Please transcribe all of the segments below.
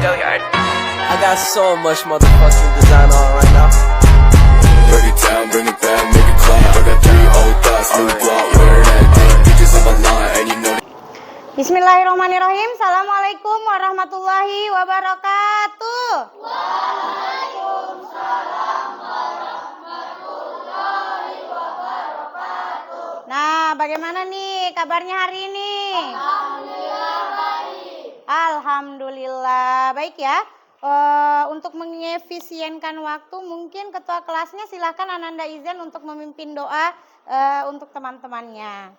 I got so much motherfucking design on right now. Break it down, bring it back, make it clap. I got 3 old thoughts, new block, wear that thing. Bitches on my line, and you know. Bismillahirrahmanirrahim. Assalamualaikum warahmatullahi wabarakatuh. Waalaikumsalam warahmatullahi wabarakatuh. Nah, bagaimana nih kabarnya hari ini? Alhamdulillah baik. Alhamdulillah baik ya. Untuk mengefisienkan waktu, mungkin ketua kelasnya silahkan Ananda izin untuk memimpin doa untuk teman-temannya.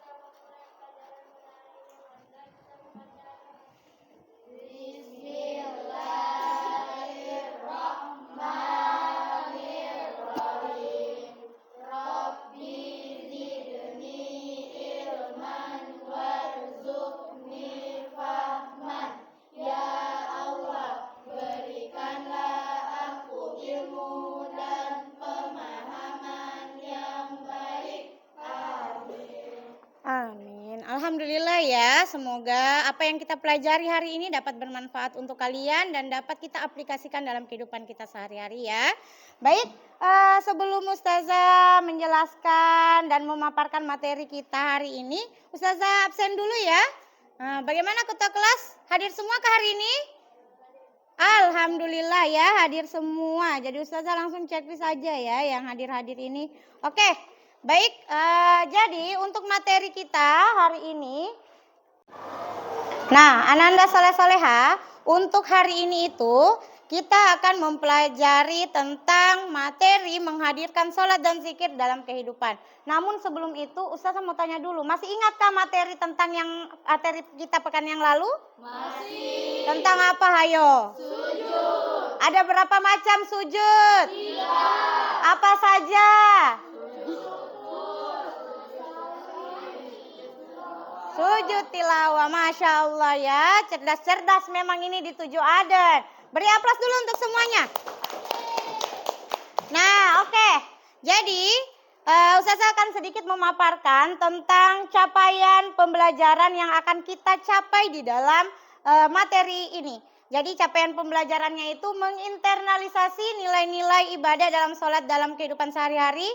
Alhamdulillah ya, semoga apa yang kita pelajari hari ini dapat bermanfaat untuk kalian dan dapat kita aplikasikan dalam kehidupan kita sehari-hari ya. Baik, sebelum Ustazah menjelaskan dan memaparkan materi kita hari ini, Ustazah absen dulu ya. Bagaimana ketua kelas? Hadir semua ke hari ini? Alhamdulillah ya, hadir semua. Jadi Ustazah langsung checklist aja ya yang hadir-hadir ini. Oke. Baik, jadi untuk materi kita hari ini, nah Ananda Soleh-Soleha, untuk hari ini itu kita akan mempelajari tentang materi menghadirkan sholat dan zikir dalam kehidupan. Namun sebelum itu Ustazah mau tanya dulu, masih ingatkah materi tentang yang materi kita pekan yang lalu? Masih. Tentang apa hayo? Sujud. Ada berapa macam sujud? 3. Apa saja? Sujud tilawah, Masya Allah ya, cerdas-cerdas memang ini di 7 adan. Beri aplaus dulu untuk semuanya. Nah oke, jadi Ustazah akan sedikit memaparkan tentang capaian pembelajaran yang akan kita capai di dalam materi ini. Jadi capaian pembelajarannya itu menginternalisasi nilai-nilai ibadah dalam sholat dalam kehidupan sehari-hari.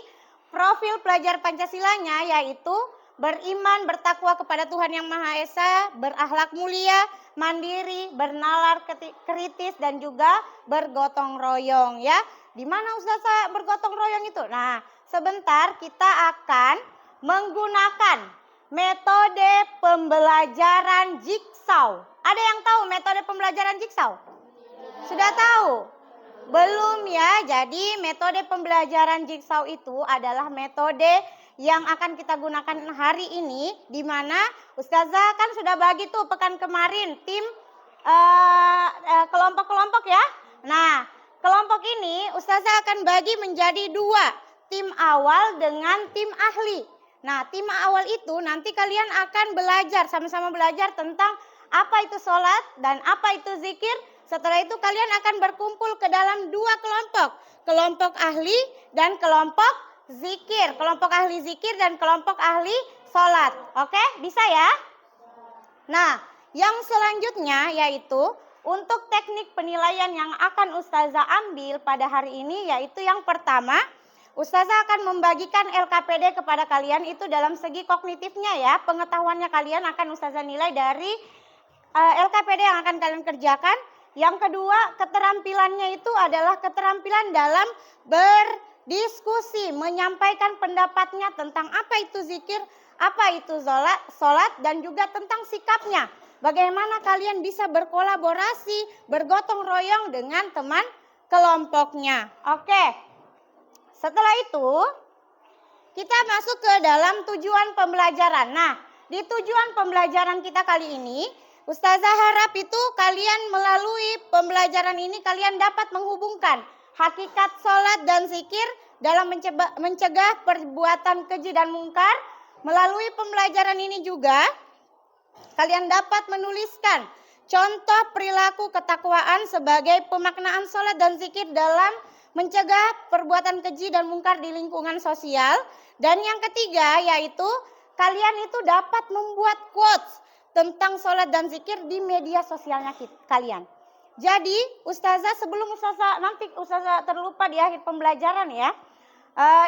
Profil pelajar Pancasilanya yaitu beriman, bertakwa kepada Tuhan Yang Maha Esa, berakhlak mulia, mandiri, bernalar kritis, dan juga bergotong royong ya. Di mana Ustazah bergotong royong itu? Nah, sebentar kita akan menggunakan metode pembelajaran jigsaw. Ada yang tahu metode pembelajaran jigsaw? Sudah tahu? Belum ya. Jadi metode pembelajaran jigsaw itu adalah metode yang akan kita gunakan hari ini, di mana Ustazah kan sudah bagi tuh pekan kemarin tim kelompok-kelompok ya. Nah, kelompok ini Ustazah akan bagi menjadi 2, tim awal dengan tim ahli. Nah, tim awal itu nanti kalian akan belajar, sama-sama belajar tentang apa itu sholat dan apa itu zikir. Setelah itu kalian akan berkumpul ke dalam 2 kelompok, kelompok ahli dan kelompok zikir, kelompok ahli zikir dan kelompok ahli sholat. Oke, bisa ya? Nah, yang selanjutnya yaitu untuk teknik penilaian yang akan Ustazah ambil pada hari ini, yaitu yang pertama, Ustazah akan membagikan LKPD kepada kalian itu dalam segi kognitifnya ya, pengetahuannya kalian akan Ustazah nilai dari LKPD yang akan kalian kerjakan. Yang kedua, keterampilannya itu adalah keterampilan dalam berdiskusi, menyampaikan pendapatnya tentang apa itu zikir, apa itu sholat, dan juga tentang sikapnya. Bagaimana kalian bisa berkolaborasi, bergotong royong dengan teman kelompoknya. Oke, setelah itu kita masuk ke dalam tujuan pembelajaran. Nah, di tujuan pembelajaran kita kali ini, Ustazah harap itu kalian melalui pembelajaran ini kalian dapat menghubungkan hakikat sholat dan zikir dalam mencegah perbuatan keji dan mungkar. Melalui pembelajaran ini juga kalian dapat menuliskan contoh perilaku ketakwaan sebagai pemaknaan sholat dan zikir dalam mencegah perbuatan keji dan mungkar di lingkungan sosial. Dan yang ketiga yaitu kalian itu dapat membuat quotes tentang sholat dan zikir di media sosialnya kalian. Jadi Ustazah sebelum nanti Ustazah terlupa di akhir pembelajaran ya.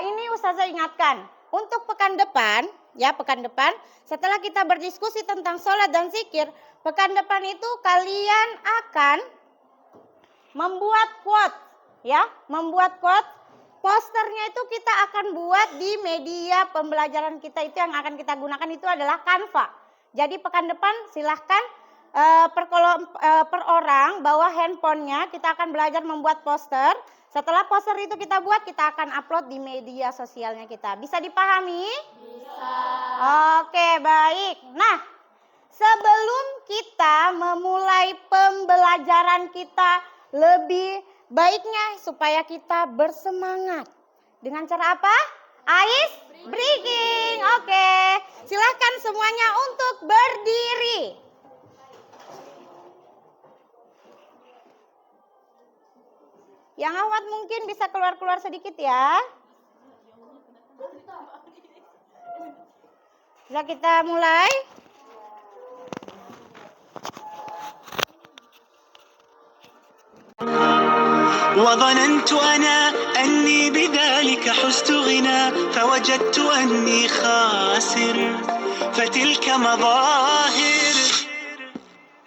Ini Ustazah ingatkan untuk pekan depan setelah kita berdiskusi tentang sholat dan zikir, pekan depan itu kalian akan membuat quote ya, posternya itu kita akan buat di media pembelajaran kita, itu yang akan kita gunakan itu adalah Canva. Jadi pekan depan silahkan per orang bawa handphonenya, kita akan belajar membuat poster. Setelah poster itu kita buat, kita akan upload di media sosialnya kita. Bisa dipahami? Bisa. Oke, baik. Nah, sebelum kita memulai pembelajaran kita, lebih baiknya supaya kita bersemangat. Dengan cara apa? Ice breaking. Oke, silahkan semuanya untuk berdiri. Yang awat mungkin bisa keluar-keluar sedikit ya. Bisa kita mulai? وظننت أنا أني بذلك حزت غنى فوجدت أني خاسر فتلك مظاهر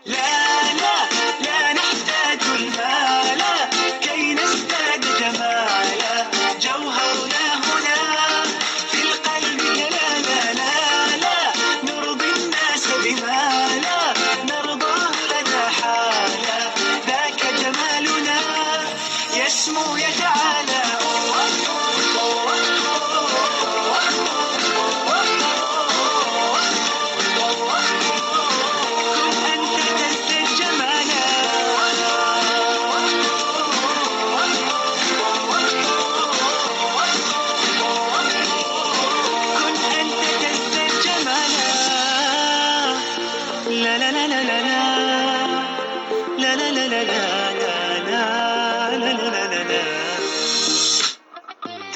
لا لا لا نحتاج المال كي نزداد جمالا جوهرنا هنا في القلب لا لا لا لا نرضي الناس بما لا نرضاه لنا حالا ذاك جمالنا يسمو يتعالى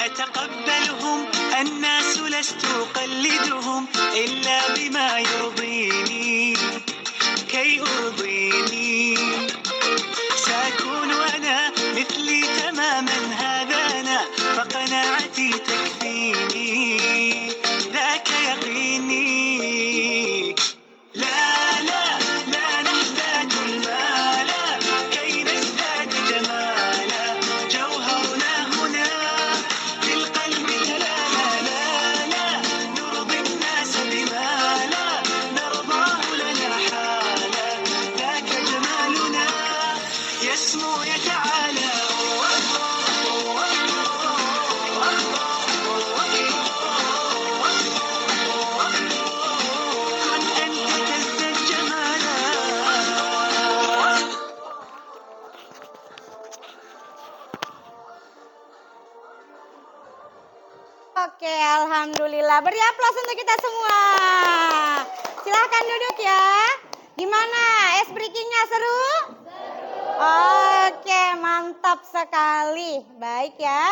أتقبلهم الناس لست أقلدهم إلا بما يرضيني كي أرضيني سأكون أنا مثلي تماما هذا أنا فقناعتي تكفيني ذاك يقيني لا لا لا نحتاج المال كي نزداد جمالا جوهرنا هنا في القلب لا لا لا لا نرضي الناس بما لا نرضاه لنا حالا ذاك جمالنا يسمو يتعالى Oke, alhamdulillah. Beri aplaus untuk kita semua. Silahkan duduk ya. Gimana? Ice breakingnya seru? Oke, mantap sekali. Baik ya.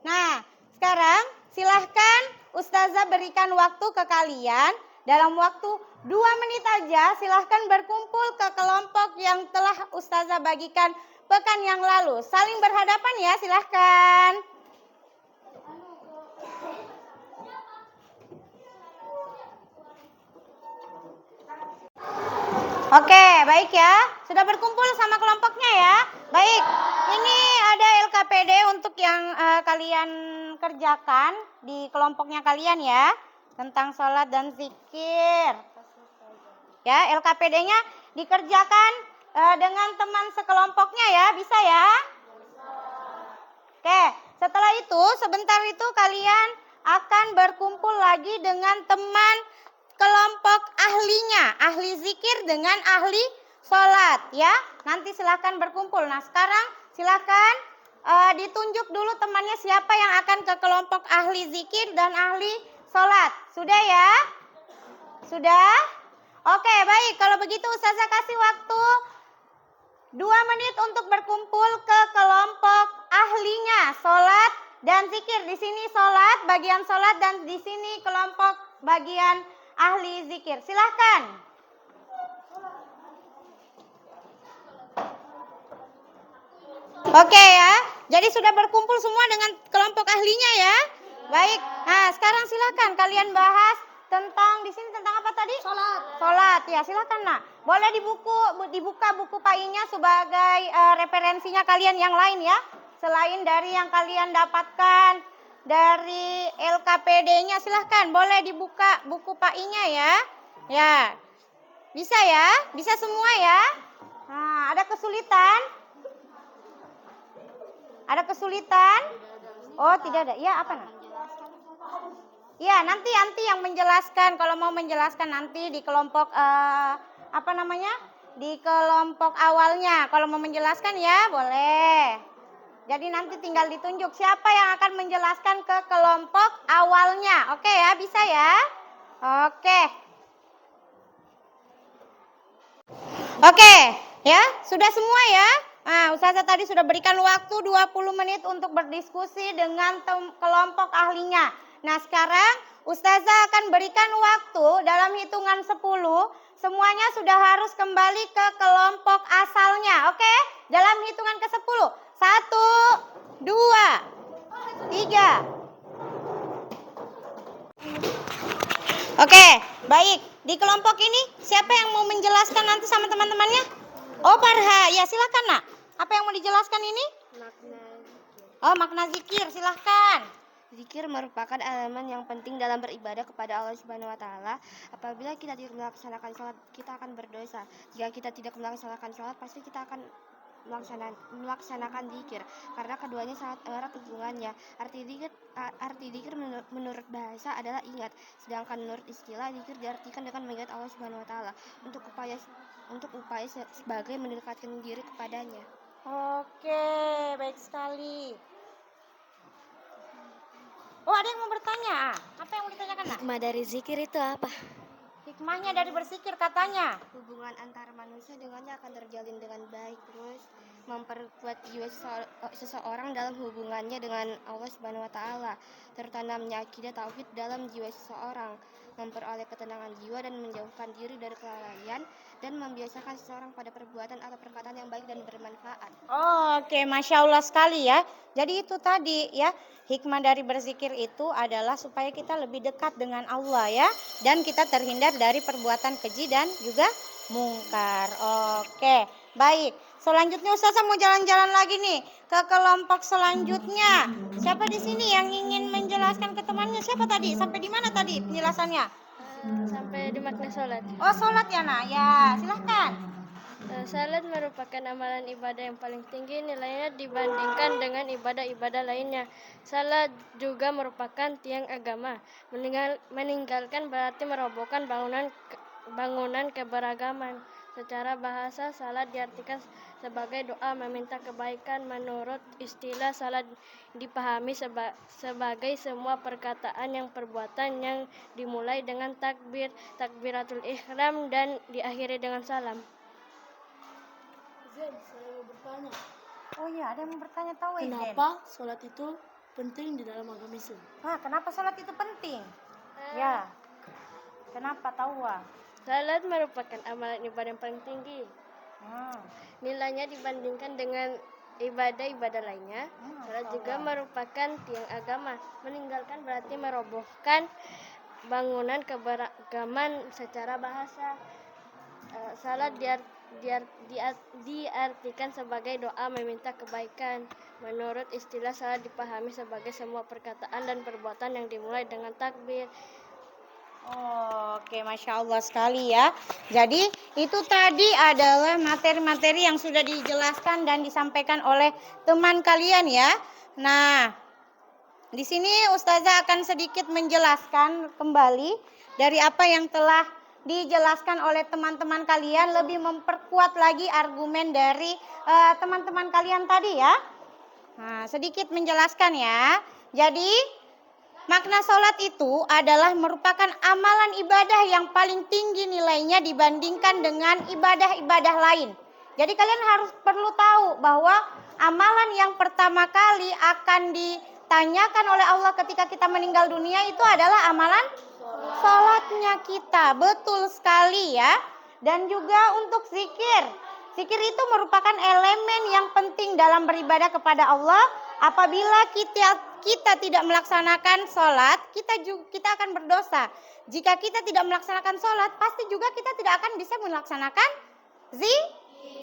Nah, sekarang silahkan Ustazah berikan waktu ke kalian. Dalam waktu 2 menit aja silahkan berkumpul ke kelompok yang telah Ustazah bagikan pekan yang lalu. Saling berhadapan ya, silahkan. Oke, baik ya. Sudah berkumpul sama kelompoknya ya. Baik, ini ada LKPD untuk yang kalian kerjakan di kelompoknya kalian ya. Tentang sholat dan zikir. Ya, LKPD-nya dikerjakan dengan teman sekelompoknya ya. Bisa ya? Oke, setelah itu sebentar itu kalian akan berkumpul lagi dengan teman kelompok ahlinya, ahli zikir dengan ahli sholat ya. Nanti silahkan berkumpul. Nah sekarang silahkan ditunjuk dulu temannya siapa yang akan ke kelompok ahli zikir dan ahli sholat. Sudah ya? Sudah? Oke baik, kalau begitu Ustazah kasih waktu 2 menit untuk berkumpul ke kelompok ahlinya, sholat dan zikir. Di sini sholat, bagian sholat, dan di sini kelompok bagian ahli zikir. Silahkan. Oke ya. Jadi sudah berkumpul semua dengan kelompok ahlinya ya. Baik. Nah, sekarang silakan kalian bahas tentang di sini tentang apa tadi? Sholat. Ya, silakan nak. Boleh dibuka buku PAI-nya sebagai referensinya kalian yang lain ya. Selain dari yang kalian dapatkan dari LKPD-nya, silahkan boleh dibuka buku PAI-nya ya. Ya, bisa ya, bisa semua ya. Nah, ada kesulitan? Ada kesulitan? Oh, tidak ada. Ya, apa nak? Ya, nanti yang menjelaskan. Kalau mau menjelaskan nanti di kelompok apa namanya? Di kelompok awalnya. Kalau mau menjelaskan ya boleh. Jadi nanti tinggal ditunjuk siapa yang akan menjelaskan ke kelompok awalnya. Oke ya, bisa ya? Oke. Oke, ya, sudah semua ya? Nah, Ustazah tadi sudah berikan waktu 20 menit untuk berdiskusi dengan kelompok ahlinya. Nah, sekarang Ustazah akan berikan waktu dalam hitungan 10. Semuanya sudah harus kembali ke kelompok asalnya. Oke? Dalam hitungan ke-10. 1, 2, 3. Oke, baik. Di kelompok ini siapa yang mau menjelaskan nanti sama teman-temannya? Oh, Farha. Ya, silakan nak. Apa yang mau dijelaskan ini? Makna zikir. Silahkan. Zikir merupakan elemen yang penting dalam beribadah kepada Allah Subhanahu wa taala. Apabila kita tidak melaksanakan salat, kita akan berdosa. Jika kita tidak melaksanakan salat, pasti kita akan melaksanakan zikir, karena keduanya sangat erat hubungannya. Arti zikir menurut bahasa adalah ingat, sedangkan menurut istilah zikir diartikan dengan mengingat Allah Subhanahu wa taala untuk upaya sebagai mendekatkan diri kepadanya. Oke, baik sekali. Oh, ada yang mau bertanya? Apa yang mau ditanyakan nak? Hikmah dari zikir itu apa? Hikmahnya dari berzikir katanya. Hubungan antara manusia dengannya akan terjalin dengan baik, terus memperkuat jiwa seseorang dalam hubungannya dengan Allah Subhanahu wa taala. Tertanamnya akidah tauhid dalam jiwa seseorang, memperoleh ketenangan jiwa dan menjauhkan diri dari kelalaian, dan membiasakan seseorang pada perbuatan atau perkataan yang baik dan bermanfaat. Oke, Masya Allah sekali ya. Jadi itu tadi ya, hikmah dari berzikir itu adalah supaya kita lebih dekat dengan Allah ya. Dan kita terhindar dari perbuatan keji dan juga mungkar. Oke, baik. Selanjutnya Ustazah mau jalan-jalan lagi nih ke kelompok selanjutnya. Siapa di sini yang ingin menjelaskan ke temannya? Siapa tadi? Sampai di mana tadi penjelasannya? Sampai di makna sholat. Oh, sholat ya nak? Ya, silahkan. Salat merupakan amalan ibadah yang paling tinggi nilainya dibandingkan dengan ibadah-ibadah lainnya. Salat juga merupakan tiang agama. Meninggalkan berarti merobohkan bangunan keberagaman. Secara bahasa, salat diartikan sebagai doa meminta kebaikan. Menurut istilah, salat dipahami sebagai semua perkataan yang perbuatan yang dimulai dengan takbiratul ihram dan diakhiri dengan salam. Saya mau bertanya, Oh iya, ada yang mau bertanya tahu ya? kenapa sholat itu penting di dalam agama Islam? Kenapa sholat itu penting? Ya, kenapa tahu? Salat merupakan amalan ibadah yang paling tinggi. Nilainya dibandingkan dengan ibadah-ibadah lainnya. Salat juga merupakan tiang agama. Meninggalkan berarti merobohkan bangunan keberagaman secara bahasa. Salat diartikan sebagai doa meminta kebaikan. Menurut istilah, salat dipahami sebagai semua perkataan dan perbuatan yang dimulai dengan takbir. Oke, Masya Allah sekali ya. Jadi itu tadi adalah materi-materi yang sudah dijelaskan dan disampaikan oleh teman kalian ya. Nah, di sini Ustazah akan sedikit menjelaskan kembali dari apa yang telah dijelaskan oleh teman-teman kalian, lebih memperkuat lagi argumen dari teman-teman kalian tadi ya. Nah, sedikit menjelaskan ya. Jadi makna sholat itu adalah merupakan amalan ibadah yang paling tinggi nilainya dibandingkan dengan ibadah-ibadah lain. Jadi kalian harus perlu tahu bahwa amalan yang pertama kali akan ditanyakan oleh Allah ketika kita meninggal dunia itu adalah amalan sholatnya kita. Betul sekali ya. Dan juga untuk zikir. Zikir itu merupakan elemen yang penting dalam beribadah kepada Allah. Apabila kita tidak melaksanakan sholat, kita akan berdosa. Jika kita tidak melaksanakan sholat, pasti juga kita tidak akan bisa melaksanakan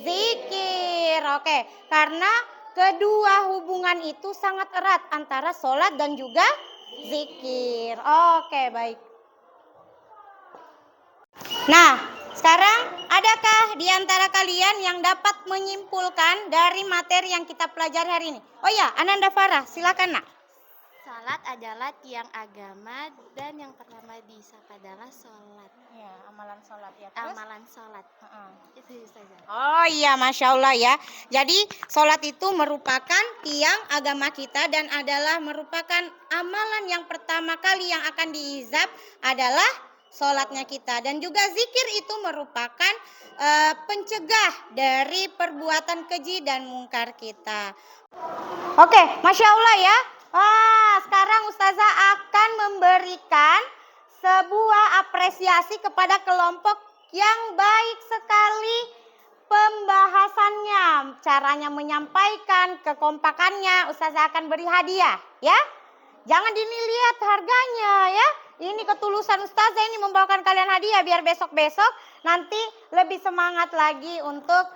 zikir. Oke, karena kedua hubungan itu sangat erat antara sholat dan juga zikir. Oke, baik. Nah, sekarang adakah di antara kalian yang dapat menyimpulkan dari materi yang kita pelajari hari ini? Oh ya, Ananda Farah, silakan nak. Salat adalah tiang agama dan yang pertama disapa adalah sholat. Ya, amalan sholat ya. Amalan sholat. Itu saja. Oh iya, Masya Allah ya. Jadi sholat itu merupakan tiang agama kita dan adalah merupakan amalan yang pertama kali yang akan diizab adalah sholatnya kita. Dan juga zikir itu merupakan pencegah dari perbuatan keji dan mungkar kita. Oke, Masya Allah ya. Sekarang Ustazah akan memberikan sebuah apresiasi kepada kelompok yang baik sekali pembahasannya, caranya menyampaikan, kekompakannya. Ustazah akan beri hadiah ya. Jangan dilihat harganya ya. Ini ketulusan Ustazah ini membawakan kalian hadiah biar besok-besok nanti lebih semangat lagi untuk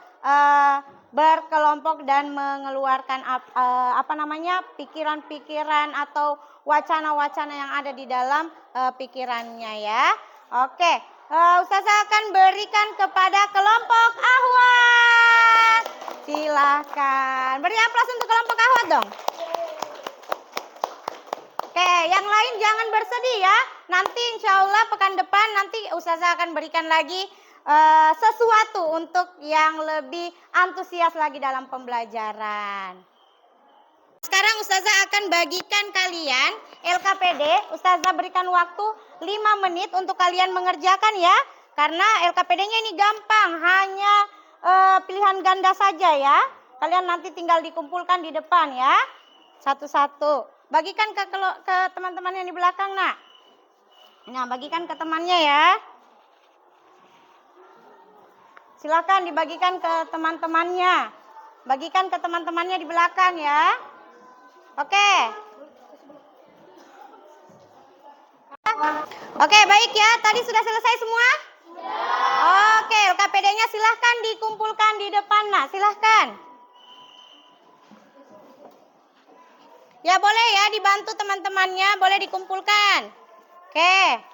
berkelompok dan mengeluarkan pikiran-pikiran atau wacana-wacana yang ada di dalam pikirannya ya. Oke, Ustazah akan berikan kepada kelompok Ahwat. Silahkan. Beri aplaus untuk kelompok Ahwat dong. Oke, yang lain jangan bersedih ya. Nanti insya Allah pekan depan nanti Ustazah akan berikan lagi sesuatu untuk yang lebih antusias lagi dalam pembelajaran. Sekarang Ustazah akan bagikan kalian LKPD. Ustazah berikan waktu 5 menit untuk kalian mengerjakan ya. Karena LKPD-nya ini gampang, hanya pilihan ganda saja ya. Kalian nanti tinggal dikumpulkan di depan ya. Satu-satu. Bagikan ke teman-teman yang di belakang nak. Nah, bagikan ke temannya ya. Silakan dibagikan ke teman-temannya. Bagikan ke teman-temannya di belakang ya. Oke. Oke, baik ya. Tadi sudah selesai semua? Oke, LKPD-nya silahkan dikumpulkan di depan nak. Silahkan. Ya boleh ya dibantu teman-temannya. Boleh dikumpulkan. Oke.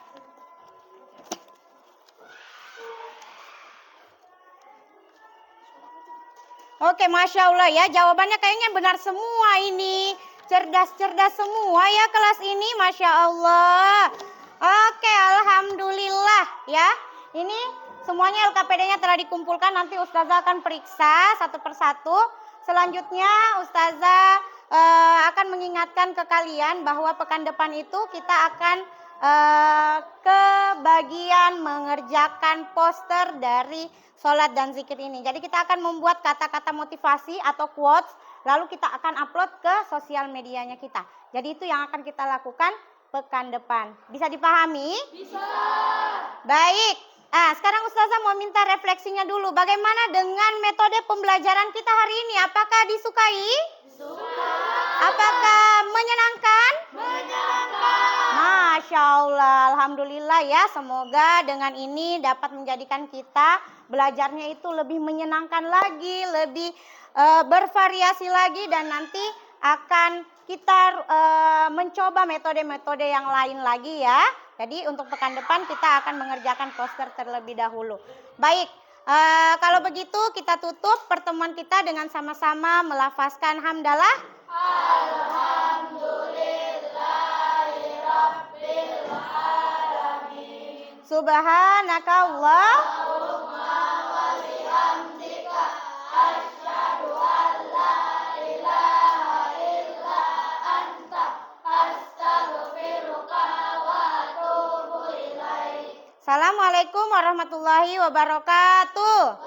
Oke, Masya Allah ya, jawabannya kayaknya benar semua ini. Cerdas-cerdas semua ya kelas ini, Masya Allah. Oke, Alhamdulillah ya. Ini semuanya LKPD-nya telah dikumpulkan, nanti Ustazah akan periksa satu persatu. Selanjutnya Ustazah akan mengingatkan ke kalian bahwa pekan depan itu kita akan ke bagian mengerjakan poster dari sholat dan zikir ini. Jadi kita akan membuat kata-kata motivasi atau quotes, lalu kita akan upload ke sosial medianya kita. Jadi itu yang akan kita lakukan pekan depan. Bisa dipahami? Bisa. Baik. Sekarang Ustazah mau minta refleksinya dulu. Bagaimana dengan metode pembelajaran kita hari ini? Apakah disukai? Suka. Apakah menyenangkan? Menyenangkan. Masya Allah, Alhamdulillah ya. Semoga dengan ini dapat menjadikan kita belajarnya itu lebih menyenangkan lagi, lebih bervariasi lagi, dan nanti akan kita mencoba metode-metode yang lain lagi ya. Jadi untuk pekan depan kita akan mengerjakan poster terlebih dahulu. Baik, kalau begitu kita tutup pertemuan kita dengan sama-sama melafazkan hamdalah. Alhamdulillahirabbil alamin. Subhanakallah. Assalamualaikum warahmatullahi wabarakatuh.